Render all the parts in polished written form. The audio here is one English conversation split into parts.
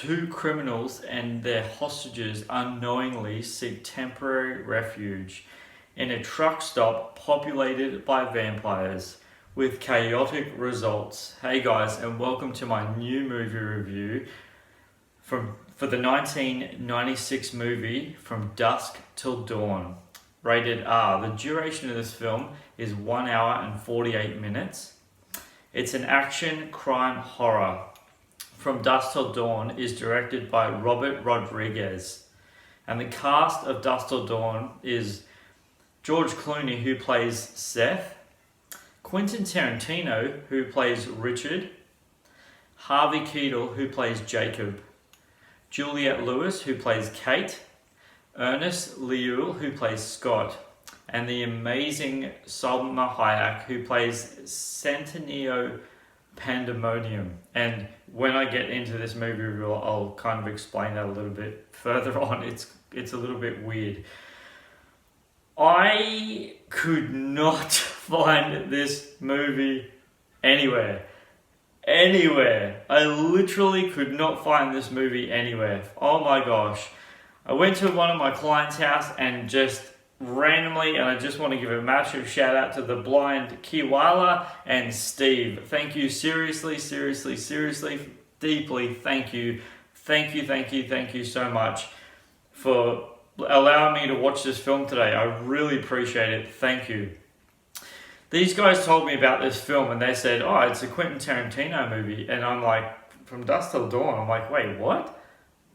two criminals and their hostages unknowingly seek temporary refuge in a truck stop populated by vampires, with chaotic results. Hey guys, and welcome to my new movie review for the 1996 movie From Dusk Till Dawn, rated R. The duration of this film is 1 hour and 48 minutes. It's an action crime horror. From Dusk Till Dawn is directed by Robert Rodriguez, and the cast of Dusk Till Dawn is George Clooney, who plays Seth, Quentin Tarantino, who plays Richard, Harvey Keitel, who plays Jacob, Juliette Lewis, who plays Kate, Ernest Liu, who plays Scott, and the amazing Salma Hayek, who plays Centennial Pandemonium. And when I get into this movie review, I'll kind of explain that a little bit further on. It's a little bit weird. I could not find this movie anywhere. I literally could not find this movie anywhere. Oh my gosh. I went to one of my clients' house and just randomly, and I just want to give a massive shout out to the blind Kiwala and Steve. Thank you, seriously, deeply, thank you so much for allowing me to watch this film today. I really appreciate it. Thank you. These guys told me about this film and they said, oh, it's a Quentin Tarantino movie. And I'm like, From Dusk Till Dawn. I'm like, wait, what?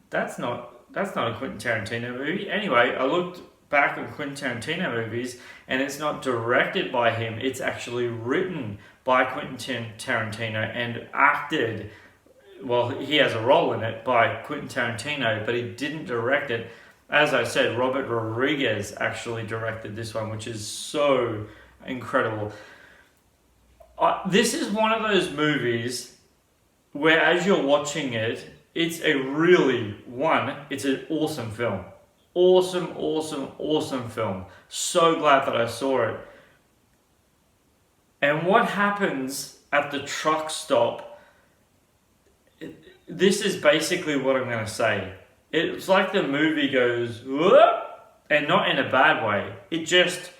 That's not a Quentin Tarantino movie. Anyway, I looked back on Quentin Tarantino movies and it's not directed by him. It's actually written by Quentin Tarantino and acted, well, he has a role in it, by Quentin Tarantino, but he didn't direct it. As I said, Robert Rodriguez actually directed this one, which is so incredible. This is one of those movies where as you're watching it, it's an awesome film. Awesome film. So glad that I saw it. And what happens at the truck stop, this is basically what I'm going to say. It's like the movie goes, whoop, and not in a bad way. It just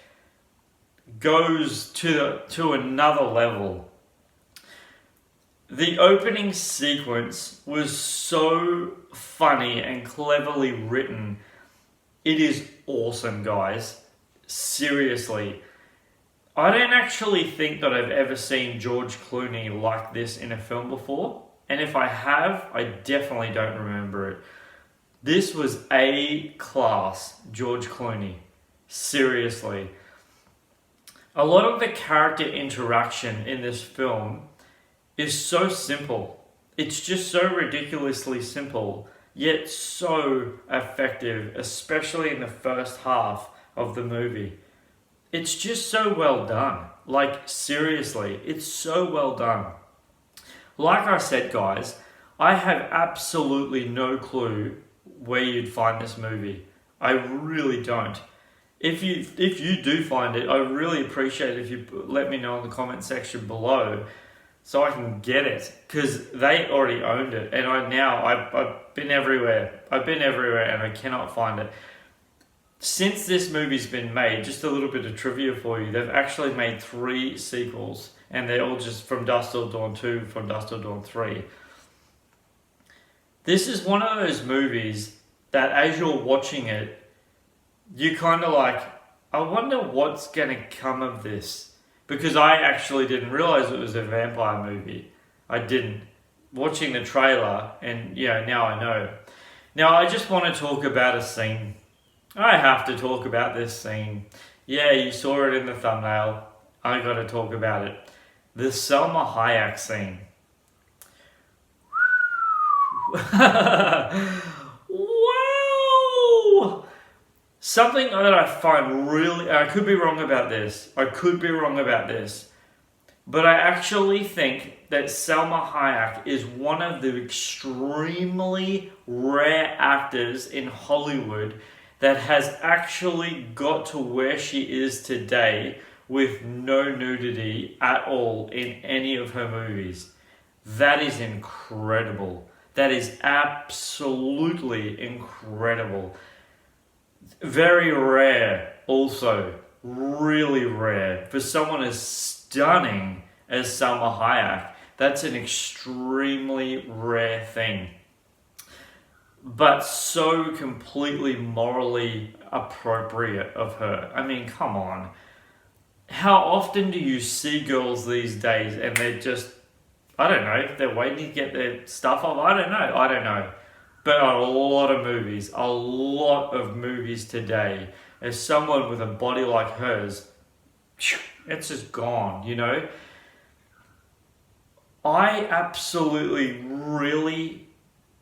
goes to another level. The opening sequence was so funny and cleverly written. It is awesome, guys. Seriously. I don't actually think that I've ever seen George Clooney like this in a film before. And if I have, I definitely don't remember it. This was A-class George Clooney. Seriously. A lot of the character interaction in this film is so simple. It's just so ridiculously simple, yet so effective, especially in the first half of the movie. It's just so well done. Like, seriously, it's so well done. Like I said, guys, I have absolutely no clue where you'd find this movie. I really don't. If you do find it, I really appreciate it if you let me know in the comment section below so I can get it, because they already owned it and I've been everywhere. And I cannot find it. Since this movie's been made, just a little bit of trivia for you, they've actually made 3 sequels and they're all just From Dusk Till Dawn 2, From Dusk Till Dawn 3. This is one of those movies that as you're watching it, you kind of like, I wonder what's going to come of this. Because I actually didn't realize it was a vampire movie. I didn't. Watching the trailer, and now I know. Now I just want to talk about a scene. I have to talk about this scene. Yeah, you saw it in the thumbnail. I got to talk about it. The Salma Hayek scene. Wow! Something that I find really, I could be wrong about this, but I actually think that Salma Hayek is one of the extremely rare actors in Hollywood that has actually got to where she is today with no nudity at all in any of her movies. That is incredible. that is absolutely incredible. Very rare also, really rare. For someone as stunning as Salma Hayek, that's an extremely rare thing. But so completely morally appropriate of her. I mean, come on. How often do you see girls these days and they're just, I don't know, they're waiting to get their stuff off? I don't know. But a lot of movies today, as someone with a body like hers, it's just gone, you know? I absolutely really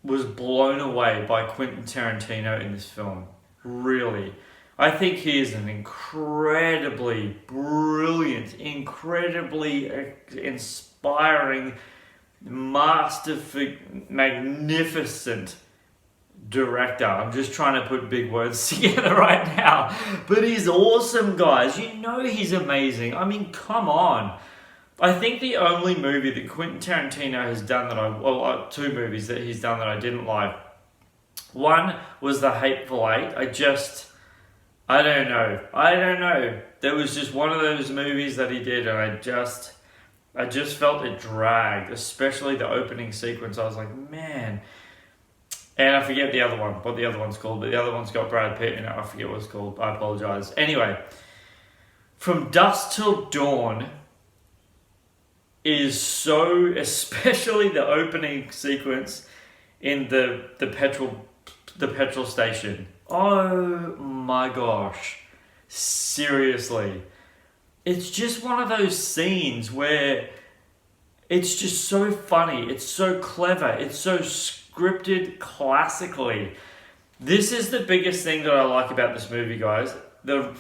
was blown away by Quentin Tarantino in this film. Really. I think he is an incredibly brilliant, incredibly inspiring, magnificent director. I'm just trying to put big words together right now. But he's awesome, guys. You know he's amazing. I mean, come on. I think the only movie that Quentin Tarantino has done that two movies that he's done that I didn't like. One was The Hateful Eight. I don't know. There was just one of those movies that he did, and I just felt it dragged, especially the opening sequence. I was like, man. And I forget what the other one's called, but the other one's got Brad Pitt in it. I forget what it's called. I apologize. Anyway, From Dusk Till Dawn is so, especially the opening sequence in the petrol station. Oh my gosh. Seriously. It's just one of those scenes where it's just so funny. It's so clever. It's so scripted classically. This is the biggest thing that I like about this movie, guys. The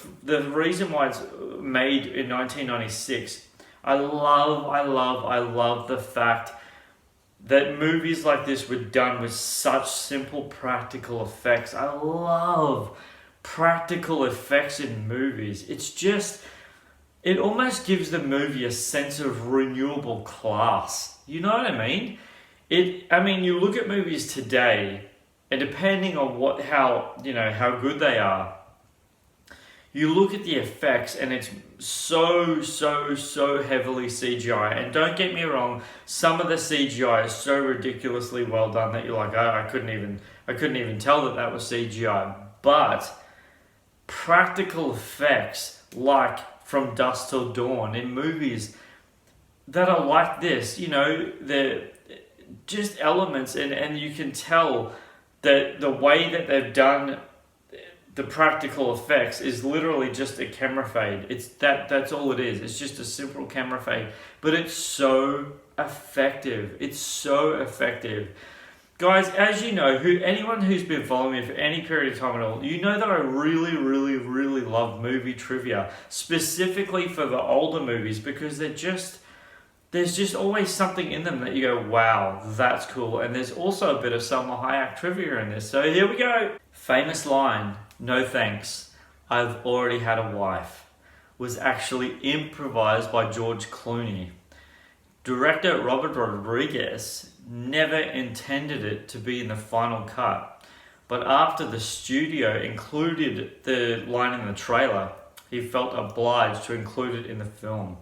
reason why it's made in 1996, I love the fact that movies like this were done with such simple practical effects. I love practical effects in movies. It almost gives the movie a sense of renewable class. You know what I mean? You look at movies today, and depending on how good they are, you look at the effects and it's so heavily CGI. And don't get me wrong, some of the CGI is so ridiculously well done that you're like, oh, I couldn't even tell that was CGI. But practical effects like From Dusk Till Dawn in movies that are like this, they're just elements, and you can tell that the way that they've done the practical effects is literally just a camera fade. That's all it is. It's just a simple camera fade. But it's so effective. Guys, as you know, anyone who's been following me for any period of time at all, you know that I really love movie trivia, specifically for the older movies, because there's just always something in them that you go, wow, that's cool. And there's also a bit of Salma Hayek trivia in this. So here we go. Famous line, "No thanks, I've already had a wife," was actually improvised by George Clooney. Director Robert Rodriguez never intended it to be in the final cut, but after the studio included the line in the trailer, he felt obliged to include it in the film.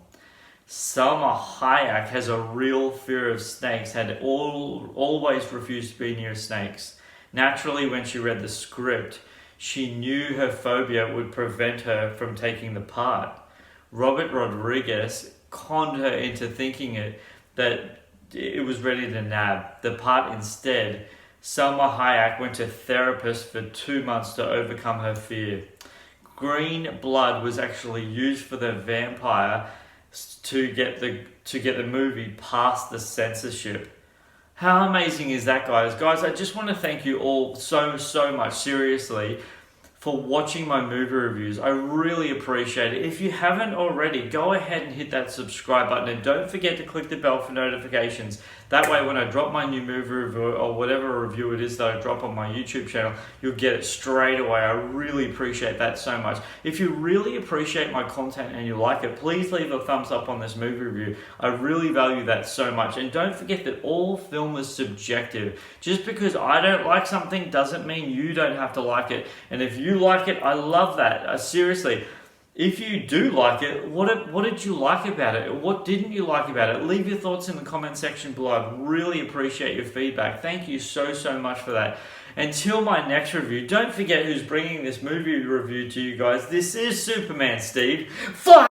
Salma Hayek has a real fear of snakes, had always refused to be near snakes. Naturally, when she read the script, she knew her phobia would prevent her from taking the part. Robert Rodriguez conned her into thinking that it was ready to nab the part instead. Salma Hayek went to therapist for 2 months to overcome her fear. Green blood was actually used for the vampire to get the movie past the censorship. How amazing is that, guys? Guys, I just want to thank you all so much, seriously, for watching my movie reviews. I really appreciate it. If you haven't already, go ahead and hit that subscribe button, and don't forget to click the bell for notifications. That way when I drop my new movie review or whatever review it is that I drop on my YouTube channel, you'll get it straight away. I really appreciate that so much. If you really appreciate my content and you like it, please leave a thumbs up on this movie review. I really value that so much. And don't forget that all film is subjective. Just because I don't like something doesn't mean you don't have to like it. And if you like it, I love that. Seriously. If you do like it, what did you like about it? What didn't you like about it? Leave your thoughts in the comment section below. I really appreciate your feedback. Thank you so much for that. Until my next review, don't forget who's bringing this movie review to you guys. This is Superman Steve. Fuck!